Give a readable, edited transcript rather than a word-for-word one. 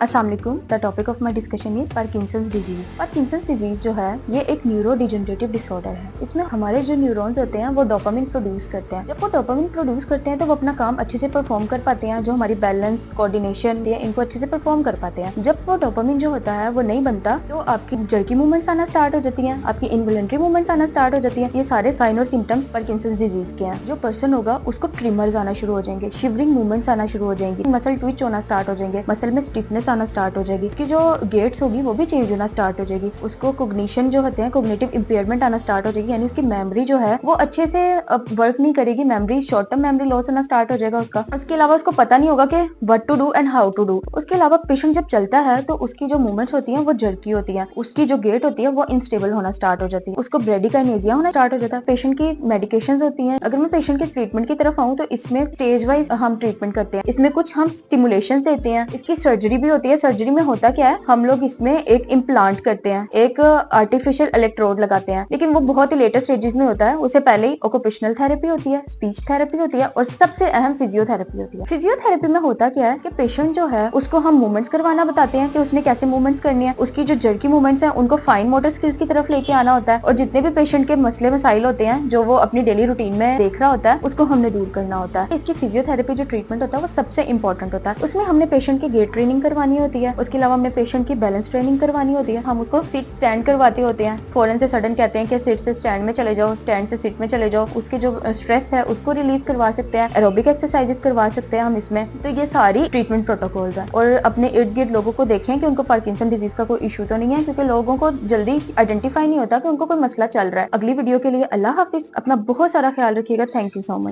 अस्सलाम वालेकुम। The topic of my discussion is Parkinson's disease. Parkinson's disease जो है ये एक न्यूरो डिजेनरेटिव डिसऑर्डर है। इसमें हमारे जो न्यूरॉन्स होते हैं वो डोपामिन प्रोड्यूस करते हैं। जब वो डोपामिन प्रोड्यूस करते हैं तो वो अपना काम अच्छे से परफॉर्म कर पाते हैं। जो हमारी बैलेंस कोऑर्डिनेशन है इनको अच्छे से परफॉर्म कर पाते हैं। जब वो डोपामिन जो होता है वो नहीं बनता तो आपकी जर्की मूवमेंट्स आना स्टार्ट हो जाती हैं, आपकी इनवॉलंटरी मूवमेंट्स आना स्टार्ट हो जाती हैं। ये सारे साइन और सिम्टम्स पार्किंसंस डिजीज के हैं। जो पर्सन होगा उसको ट्रिमर्स आना शुरू हो जाएंगे, शिवरिंग मूवमेंट्स आना शुरू हो जाएंगी, मसल ट्विच होना स्टार्ट हो जाएंगे, मसल में स्टिफनेस आना स्टार्ट हो जाएगी, उसकी जो गेट्स होगी वो भी चेंज होना स्टार्ट हो जाएगी, उसको कोग्निशन जो होते हैं कोग्निटिव इंपेयरमेंट आना स्टार्ट हो जाएगी, यानी उसकी मेमोरी जो है वो अच्छे से वर्क नहीं करेगी, memory short term memory loss होना स्टार्ट हो जाएगा उसका। उसके अलावा उसको पता नहीं होगा कि what to do and how to do. उसके अलावा पेशेंट जब चलता है तो उसकी जो मूवमेंट्स होती हैं वो जर्की होती हैं, उसकी जो गेट होती है वो इनस्टेबल होना स्टार्ट हो जाती है, उसको ब्रेडिकाइनेसिया होना स्टार्ट हो जाता है। पेशेंट की मेडिकेशंस होती हैं। अगर मैं पेशेंट के ट्रीटमेंट की तरफ आऊँ तो इसमें स्टेज वाइज हम ट्रीटमेंट करते हैं। इसमें कुछ हम स्टिमुलेशन देते हैं, इसकी सर्जरी भी होती है। सर्जरी में होता क्या है, हम लोग इसमें एक इम्प्लांट करते हैं, एक आर्टिफिशियल इलेक्ट्रोड लगाते हैं, लेकिन वो बहुत ही लेटेस्ट स्टेजेस में होता है। उससे पहले ही ऑक्यूपेशनल थेरेपी होती है, स्पीच थेरेपी होती है और सबसे अहम फिजियोथेरेपी होती है। फिजियोथेरेपी में होता क्या है कि पेशेंट जो है उसको हम मूवमेंट्स करवाना बताते हैं कि उसने कैसे मूवमेंट्स करनी है। उसकी जो जर्की मूवमेंट्स हैं उनको फाइन मोटर स्किल्स की तरफ लेके आना होता है और जितने भी पेशेंट के मसले मसाइल होते हैं जो वो अपनी डेली रूटीन में देख रहा होता है उसको हमने दूर करना होता है। इसकी फिजियोथेरेपी जो ट्रीटमेंट होता है वो सबसे इंपॉर्टेंट होता है। उसमें हमने पेशेंट की गेट ट्रेनिंग करवानी होती है, उसके अलावा हमने पेशेंट की बैलेंस ट्रेनिंग करवानी होती है, हम उसको सिट स्टैंड करवाते होते हैं। फौरन से सडन कहते हैं कि सिट से स्टैंड में चले जाओ, स्टैंड से सिट में चले जाओ, उसके जो स्ट्रेस है उसको रिलीज करवा सकते हैं, एरोबिक एक्सरसाइजेस करवा सकते हैं हम इसमें। तो ये सारी ट्रीटमेंट प्रोटोकॉल्स हैं। और अपने इर्द गिर्द लोगों को देखें कि उनको पार्किंसन डिजीज का कोई इशू तो नहीं है, क्योंकि लोगों को जल्दी आइडेंटिफाई नहीं होता कि उनको कोई मसला चल रहा है। अगली वीडियो के लिए अल्लाह हाफिज। अपना बहुत सारा ख्याल रखिएगा। Thank you so much.